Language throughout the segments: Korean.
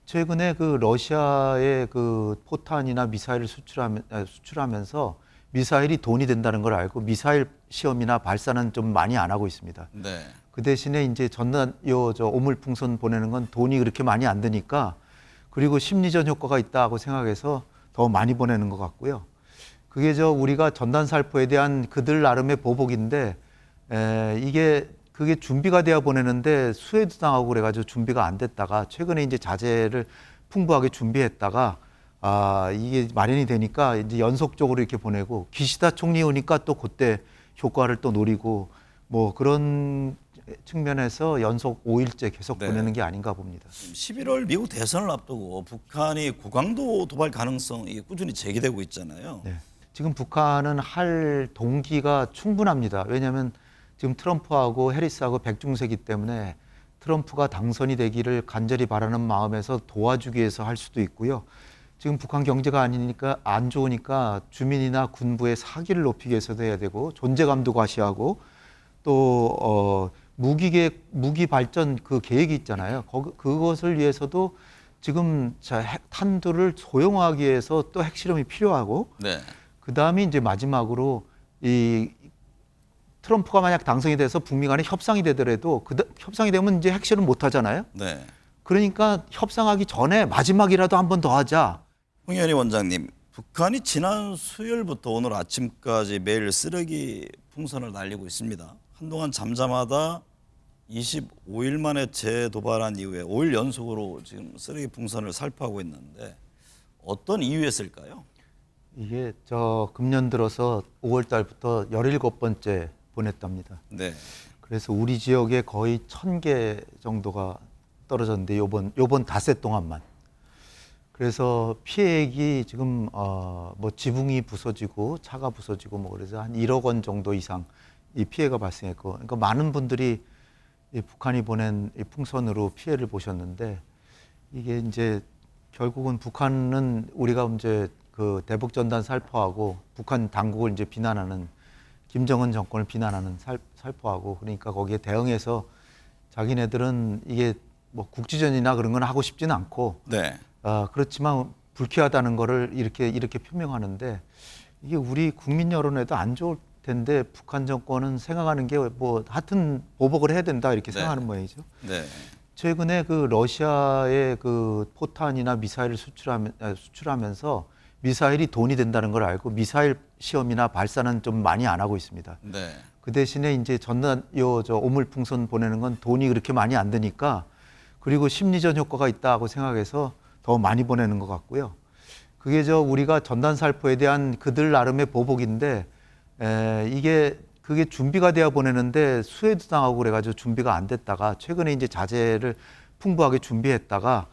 최근에 그 러시아의 그 포탄이나 미사일을 수출하면서 미사일이 돈이 된다는 걸 알고 미사일 시험이나 발사는 좀 많이 안 하고 있습니다. 네. 그 대신에 이제 오물풍선 보내는 건 돈이 그렇게 많이 안 드니까, 그리고 심리전 효과가 있다고 생각해서 더 많이 보내는 것 같고요. 그게 우리가 전단 살포에 대한 그들 나름의 보복인데, 그게 준비가 돼야 보내는데 수혜도 당하고 그래가지고 준비가 안 됐다가 최근에 이제 자재를 풍부하게 준비했다가 이게 마련이 되니까 이제 연속적으로 이렇게 보내고, 기시다 총리 오니까 또 그때 효과를 또 노리고, 뭐 그런 측면에서 연속 5일째 계속 네. 보내는 게 아닌가 봅니다. 11월 미국 대선을 앞두고 북한이 고강도 도발 가능성이 꾸준히 제기되고 있잖아요. 네. 지금 북한은 할 동기가 충분합니다. 왜냐하면 지금 트럼프하고 해리스하고 백중세기 때문에 트럼프가 당선이 되기를 간절히 바라는 마음에서 도와주기 위해서 할 수도 있고요. 지금 북한 경제가 아니니까 안 좋으니까 주민이나 군부의 사기를 높이기 위해서도 해야 되고, 존재감도 과시하고, 또 무기 발전 그 계획이 있잖아요. 그것을 위해서도 지금 탄두를 소형화하기 위해서 또 핵실험이 필요하고, 네. 그 다음에 이제 마지막으로 이 트럼프가 만약 당선이 돼서 북미 간에 협상이 되더라도 협상이 되면 이제 핵실험 못 하잖아요. 네. 그러니까 협상하기 전에 마지막이라도 한 번 더 하자. 홍현희 원장님, 북한이 지난 수요일부터 오늘 아침까지 매일 쓰레기 풍선을 날리고 있습니다. 한동안 잠잠하다 25일 만에 재도발한 이후에 5일 연속으로 지금 쓰레기 풍선을 살포하고 있는데 어떤 이유였을까요? 이게 금년 들어서 5월 달부터 17번째 보냈답니다. 네. 그래서 우리 지역에 거의 1000개 정도가 떨어졌는데 요번 닷새 동안만. 그래서 피해액이 지금 뭐 지붕이 부서지고 차가 부서지고 뭐 그래서 한 1억 원 정도 이상 이 피해가 발생했고, 그러니까 많은 분들이 이 북한이 보낸 이 풍선으로 피해를 보셨는데, 이게 이제 결국은 북한은 우리가 이제 그 대북 전단 살포하고 북한 당국을 이제 비난하는, 김정은 정권을 비난하는 살포하고, 그러니까 거기에 대응해서 자기네들은 이게 뭐 국지전이나 그런 건 하고 싶지는 않고, 네. 그렇지만 불쾌하다는 거를 이렇게 표명하는데, 이게 우리 국민 여론에도 안 좋을 텐데 북한 정권은 생각하는 게 뭐 하여튼 보복을 해야 된다 이렇게 네. 생각하는 모양이죠. 네. 최근에 그 러시아의 그 포탄이나 미사일을 수출하면서 미사일이 돈이 된다는 걸 알고 미사일 시험이나 발사는 좀 많이 안 하고 있습니다. 네. 그 대신에 이제 오물풍선 보내는 건 돈이 그렇게 많이 안 드니까, 그리고 심리전 효과가 있다고 생각해서 더 많이 보내는 것 같고요. 그게 우리가 전단 살포에 대한 그들 나름의 보복인데, 그게 준비가 돼야 보내는데 수혜도 당하고 그래가지고 준비가 안 됐다가 최근에 이제 자재를 풍부하게 준비했다가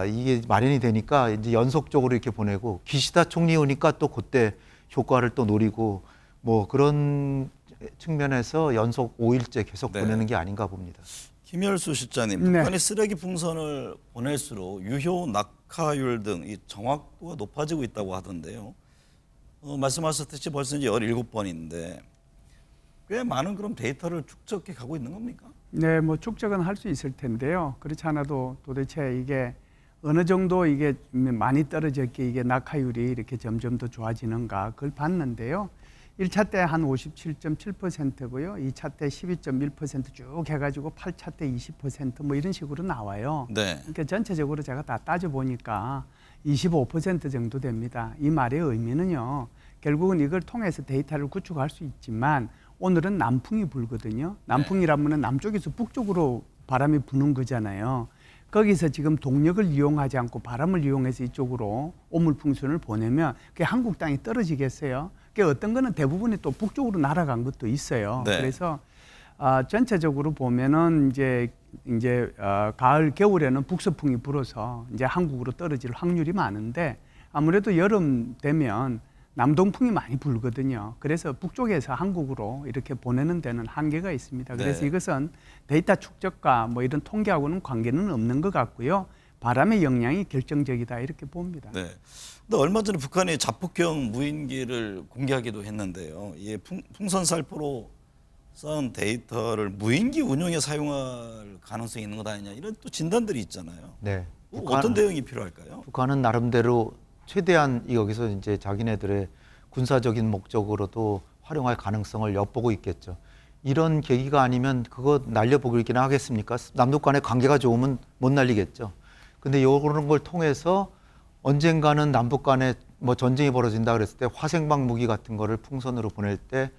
이게 마련이 되니까 이제 연속적으로 이렇게 보내고, 기시다 총리 오니까 또 그때 효과를 또 노리고, 뭐 그런 측면에서 연속 5일째 계속 네. 보내는 게 아닌가 봅니다. 김열수 실장님, 네. 북한이 쓰레기 풍선을 보낼수록 유효 낙하율 등 이 정확도가 높아지고 있다고 하던데요. 말씀하셨듯이 벌써 이제 17번인데 꽤 많은 그런 데이터를 축적해 가고 있는 겁니까? 네, 뭐 축적은 할 수 있을 텐데요. 그렇지 않아도 도대체 이게 어느 정도 이게 많이 떨어졌기에 이게 낙하율이 이렇게 점점 더 좋아지는가 그걸 봤는데요. 1차 때 한 57.7%고요. 2차 때 12.1% 쭉 해가지고 8차 때 20% 이런 식으로 나와요. 네. 그러니까 전체적으로 제가 다 따져보니까 25% 정도 됩니다. 이 말의 의미는요. 결국은 이걸 통해서 데이터를 구축할 수 있지만 오늘은 남풍이 불거든요. 남풍이라면 남쪽에서 북쪽으로 바람이 부는 거잖아요. 거기서 지금 동력을 이용하지 않고 바람을 이용해서 이쪽으로 오물풍선을 보내면 그게 한국 땅이 떨어지겠어요? 그게 어떤 거는 대부분이 또 북쪽으로 날아간 것도 있어요. 네. 그래서 전체적으로 보면은 이제 가을 겨울에는 북서풍이 불어서 이제 한국으로 떨어질 확률이 많은데, 아무래도 여름 되면 남동풍이 많이 불거든요. 그래서 북쪽에서 한국으로 이렇게 보내는 데는 한계가 있습니다. 그래서 네. 이것은 데이터 축적과 뭐 이런 통계하고는 관계는 없는 것 같고요. 바람의 영향이 결정적이다 이렇게 봅니다. 네. 근데 얼마 전에 북한이 자폭형 무인기를 공개하기도 했는데요. 이 풍선 살포로 쌓은 데이터를 무인기 운용에 사용할 가능성이 있는 것 아니냐 이런 또 진단들이 있잖아요. 네. 어떤 대응이 필요할까요? 북한은 나름대로 최대한 여기서 이제 자기네들의 군사적인 목적으로도 활용할 가능성을 엿보고 있겠죠. 이런 계기가 아니면 그거 날려보기나 하겠습니까? 남북 간의 관계가 좋으면 못 날리겠죠. 근데 이런 걸 통해서 언젠가는 남북 간에 뭐 전쟁이 벌어진다 그랬을 때 화생방 무기 같은 거를 풍선으로 보낼 때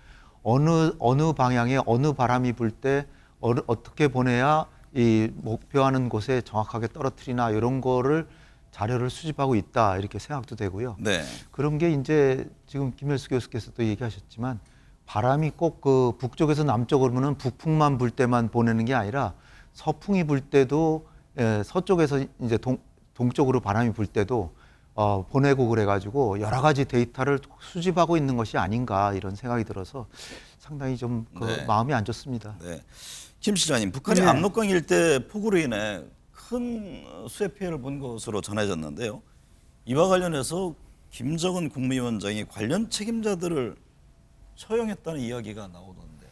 어느 방향에 어느 바람이 불 때 어떻게 보내야 이 목표하는 곳에 정확하게 떨어뜨리나 이런 거를 자료를 수집하고 있다 이렇게 생각도 되고요. 네. 그런 게 이제 지금 김열수 교수께서도 얘기하셨지만 바람이 꼭 그 북쪽에서 남쪽으로는 북풍만 불 때만 보내는 게 아니라 서풍이 불 때도 서쪽에서 이제 동쪽으로 바람이 불 때도 보내고 그래가지고 여러 가지 데이터를 수집하고 있는 것이 아닌가 이런 생각이 들어서 상당히 좀 네. 마음이 안 좋습니다. 네. 김 실장님, 북한이 네. 압록강 일대 폭우로 인해 큰 수해 피해를 본 것으로 전해졌는데요. 이와 관련해서 김정은 국무위원장이 관련 책임자들을 처형했다는 이야기가 나오던데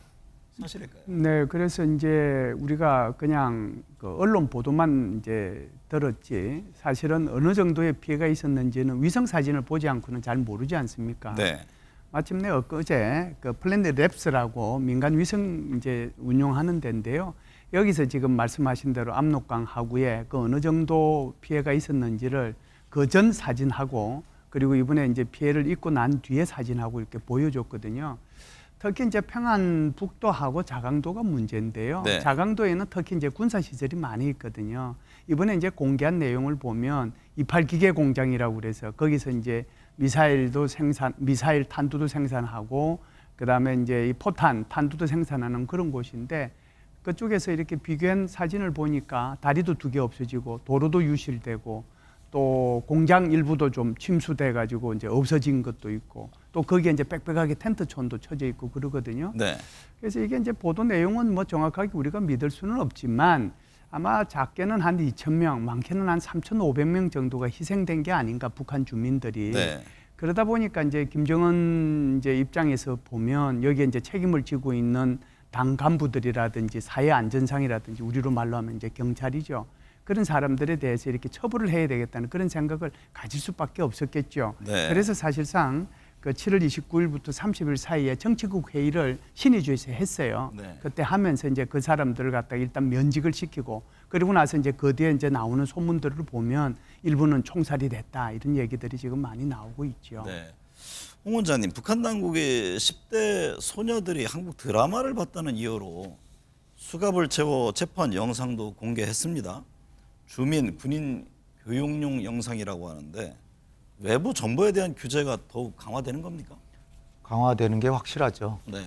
사실일까요? 네, 그래서 이제 우리가 그냥 그 언론 보도만 이제 들었지 사실은 어느 정도의 피해가 있었는지는 위성 사진을 보지 않고는 잘 모르지 않습니까? 네. 마침내 엊그제 그 플래닛 랩스라고 민간 위성 이제 운용하는 데인데요. 여기서 지금 말씀하신 대로 압록강 하구에 그 어느 정도 피해가 있었는지를 그 전 사진하고 그리고 이번에 이제 피해를 입고 난 뒤에 사진하고 이렇게 보여줬거든요. 특히 이제 평안북도하고 자강도가 문제인데요. 네. 자강도에는 특히 이제 군사 시설이 많이 있거든요. 이번에 이제 공개한 내용을 보면 28 기계 공장이라고 그래서 거기서 이제 미사일 탄두도 생산하고 그다음에 이제 이 포탄, 탄두도 생산하는 그런 곳인데 그쪽에서 이렇게 비교한 사진을 보니까 다리도 2개 없어지고 도로도 유실되고 또 공장 일부도 좀 침수돼 가지고 이제 없어진 것도 있고 또 거기에 이제 빽빽하게 텐트촌도 쳐져 있고 그러거든요. 네. 그래서 이게 이제 보도 내용은 뭐 정확하게 우리가 믿을 수는 없지만 아마 작게는 한 2,000명, 많게는 한 3,500명 정도가 희생된 게 아닌가 북한 주민들이. 네. 그러다 보니까 이제 김정은 이제 입장에서 보면 여기에 이제 책임을 지고 있는 당 간부들이라든지 사회 안전상이라든지 우리로 말로 하면 이제 경찰이죠. 그런 사람들에 대해서 이렇게 처벌을 해야 되겠다는 그런 생각을 가질 수밖에 없었겠죠. 네. 그래서 사실상 그 7월 29일부터 30일 사이에 정치국 회의를 신의주에서 했어요. 네. 그때 하면서 이제 그 사람들을 갖다가 일단 면직을 시키고 그리고 나서 이제 그 뒤에 이제 나오는 소문들을 보면 일부는 총살이 됐다 이런 얘기들이 지금 많이 나오고 있죠. 네. 홍 원장님, 북한 당국의 10대 소녀들이 한국 드라마를 봤다는 이유로 수갑을 채워 체포한 영상도 공개했습니다. 주민, 군인 교육용 영상이라고 하는데 외부 정보에 대한 규제가 더욱 강화되는 겁니까? 강화되는 게 확실하죠. 네.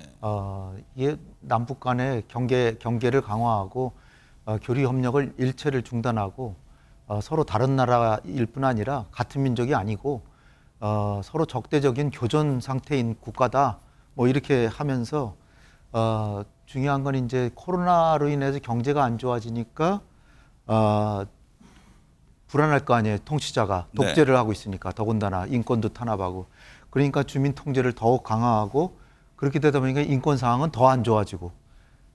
이게 남북 간의 경계를 강화하고 교류 협력을 일체를 중단하고 서로 다른 나라일 뿐 아니라 같은 민족이 아니고 서로 적대적인 교전 상태인 국가다. 뭐 이렇게 하면서 중요한 건 이제 코로나로 인해서 경제가 안 좋아지니까 불안할 거 아니에요. 통치자가 독재를 하고 있으니까 더군다나 인권도 탄압하고 그러니까 주민 통제를 더욱 강화하고 그렇게 되다 보니까 인권 상황은 더 안 좋아지고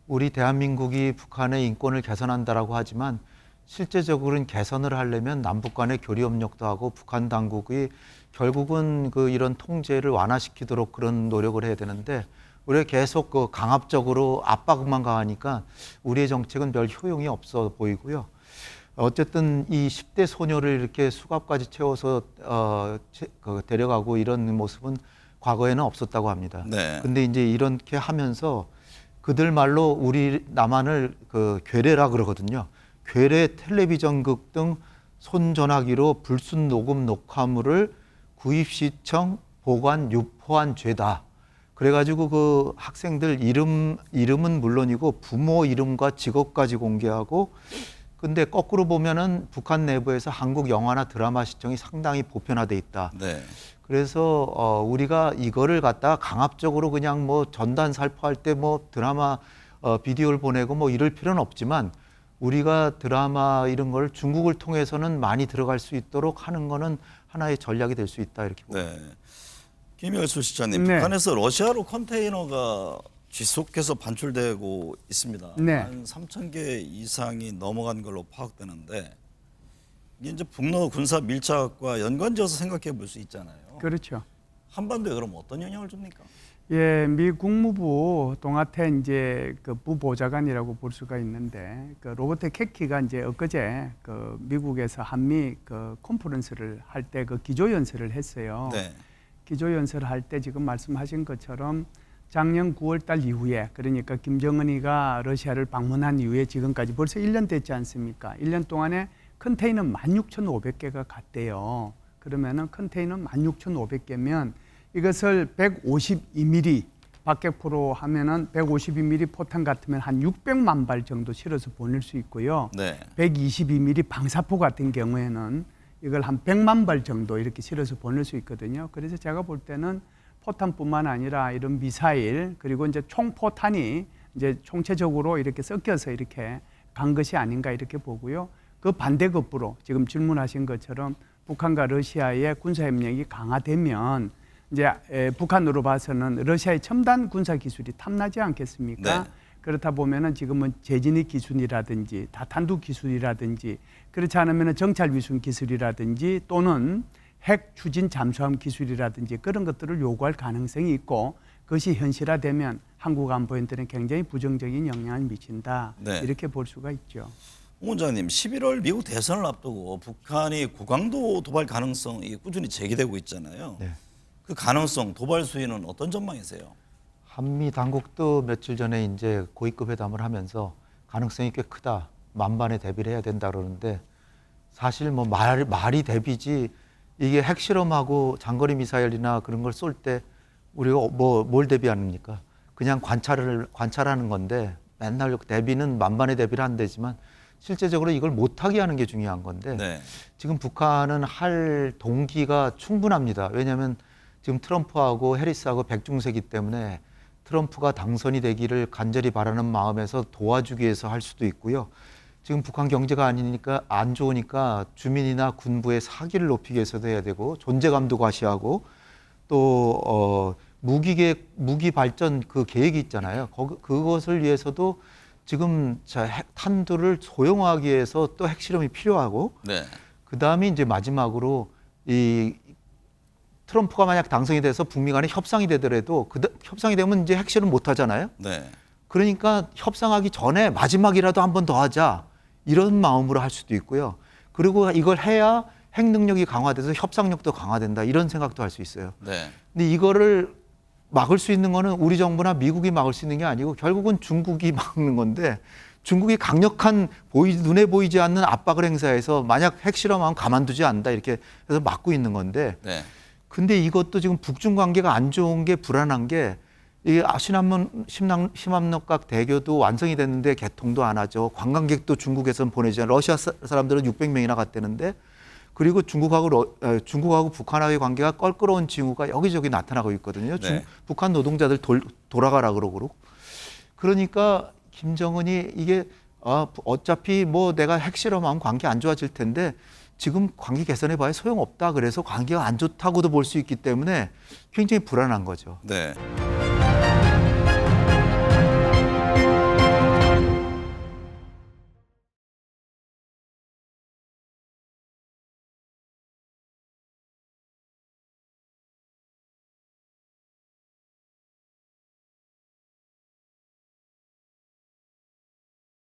우리 대한민국이 북한의 인권을 개선한다라고 하지만 실제적으로는 개선을 하려면 남북 간의 교류 협력도 하고 북한 당국이 결국은 그 이런 통제를 완화시키도록 그런 노력을 해야 되는데 우리가 계속 그 강압적으로 압박만 가하니까 우리의 정책은 별 효용이 없어 보이고요. 어쨌든 이 10대 소녀를 이렇게 수갑까지 채워서 데려가고 이런 모습은 과거에는 없었다고 합니다. 네. 근데 이제 이렇게 하면서 그들 말로 우리 남한을 그 괴뢰라 그러거든요. 괴뢰 텔레비전극 등 손전화기로 불순 녹음 녹화물을 구입 시청 보관 유포한 죄다. 그래가지고 그 학생들 이름은 물론이고 부모 이름과 직업까지 공개하고 근데 거꾸로 보면은 북한 내부에서 한국 영화나 드라마 시청이 상당히 보편화돼 있다. 네. 그래서 우리가 이거를 갖다가 강압적으로 그냥 뭐 전단 살포할 때 뭐 드라마 비디오를 보내고 뭐 이럴 필요는 없지만 우리가 드라마 이런 걸 중국을 통해서는 많이 들어갈 수 있도록 하는 거는 하나의 전략이 될 수 있다 이렇게 봅니다. 네. 김열수 실장님, 네. 북한에서 러시아로 컨테이너가 지속해서 반출되고 있습니다. 네. 한 3,000개 이상이 넘어간 걸로 파악되는데 이게 이제 북러 군사 밀착과 연관지어서 생각해 볼 수 있잖아요. 그렇죠. 한반도에 그럼 어떤 영향을 줍니까? 예, 미 국무부 동아태 이제 그 부보좌관이라고 볼 수가 있는데 그 로버트 케키가 이제 엊그제 그 미국에서 한미 그 컨퍼런스를 할 때 그 기조 연설을 했어요. 네. 기조 연설을 할 때 지금 말씀하신 것처럼 작년 9월 달 이후에 그러니까 김정은이가 러시아를 방문한 이후에 지금까지 벌써 1년 됐지 않습니까? 1년 동안에 컨테이너 16,500개가 갔대요. 그러면은 컨테이너 16,500개면 이것을 152mm 박격포로 하면은 152mm 포탄 같으면 한 600만 발 정도 실어서 보낼 수 있고요. 네. 122mm 방사포 같은 경우에는 이걸 한 100만 발 정도 이렇게 실어서 보낼 수 있거든요. 그래서 제가 볼 때는 포탄뿐만 아니라 이런 미사일 그리고 이제 총포탄이 이제 총체적으로 이렇게 섞여서 이렇게 간 것이 아닌가 이렇게 보고요. 그 반대급부로 지금 질문하신 것처럼 북한과 러시아의 군사협력이 강화되면 이제 북한으로 봐서는 러시아의 첨단 군사 기술이 탐나지 않겠습니까? 네. 그렇다 보면은 지금은 재진입 기술이라든지 다탄두 기술이라든지 그렇지 않으면 정찰 위sun 기술이라든지 또는 핵 추진 잠수함 기술이라든지 그런 것들을 요구할 가능성이 있고 그것이 현실화되면 한국 안보에는 굉장히 부정적인 영향을 미친다. 네. 이렇게 볼 수가 있죠. 오 원장님, 11월 미국 대선을 앞두고 북한이 고강도 도발 가능성이 꾸준히 제기되고 있잖아요. 네. 그 가능성, 도발 수위는 어떤 전망이세요? 한미 당국도 며칠 전에 이제 고위급 회담을 하면서 가능성이 꽤 크다. 만반에 대비를 해야 된다 그러는데 사실 뭐 말이 대비지 이게 핵실험하고 장거리 미사일이나 그런 걸 쏠 때 우리가 뭘 대비합니까? 그냥 관찰하는 건데 맨날 대비는 만반에 대비를 한다지만 실제적으로 이걸 못하게 하는 게 중요한 건데 네. 지금 북한은 할 동기가 충분합니다. 왜냐하면 지금 트럼프하고 해리스하고 백중세기 때문에 트럼프가 당선이 되기를 간절히 바라는 마음에서 도와주기 위해서 할 수도 있고요. 지금 북한 경제가 아니니까 안 좋으니까 주민이나 군부의 사기를 높이기 위해서도 해야 되고 존재감도 과시하고 또 무기 발전 그 계획이 있잖아요. 그것을 위해서도 지금 탄두를 소형화하기 위해서 또 핵실험이 필요하고 네. 그다음에 이제 마지막으로 이 트럼프가 만약 당선이 돼서 북미 간에 협상이 되더라도 협상이 되면 이제 핵실험 못 하잖아요. 네. 그러니까 협상하기 전에 마지막이라도 한 번 더 하자 이런 마음으로 할 수도 있고요. 그리고 이걸 해야 핵 능력이 강화돼서 협상력도 강화된다 이런 생각도 할 수 있어요. 네. 근데 이거를 막을 수 있는 거는 우리 정부나 미국이 막을 수 있는 게 아니고 결국은 중국이 막는 건데 중국이 강력한 눈에 보이지 않는 압박을 행사해서 만약 핵실험하면 가만두지 않는다 이렇게 해서 막고 있는 건데 네. 근데 이것도 지금 북중 관계가 안 좋은 게 불안한 게 이 심암록각 대교도 완성이 됐는데 개통도 안 하죠. 관광객도 중국에서는 보내잖아요. 러시아 사람들은 600명이나 갔다는데 그리고 중국하고 북한하고의 관계가 껄끄러운 징후가 여기저기 나타나고 있거든요. 네. 북한 노동자들 돌아가라 그러고 그러니까 김정은이 이게 어차피 뭐 내가 핵실험하면 관계 안 좋아질 텐데 지금 관계 개선해 봐야 소용없다. 그래서 관계가 안 좋다고도 볼 수 있기 때문에 굉장히 불안한 거죠. 네.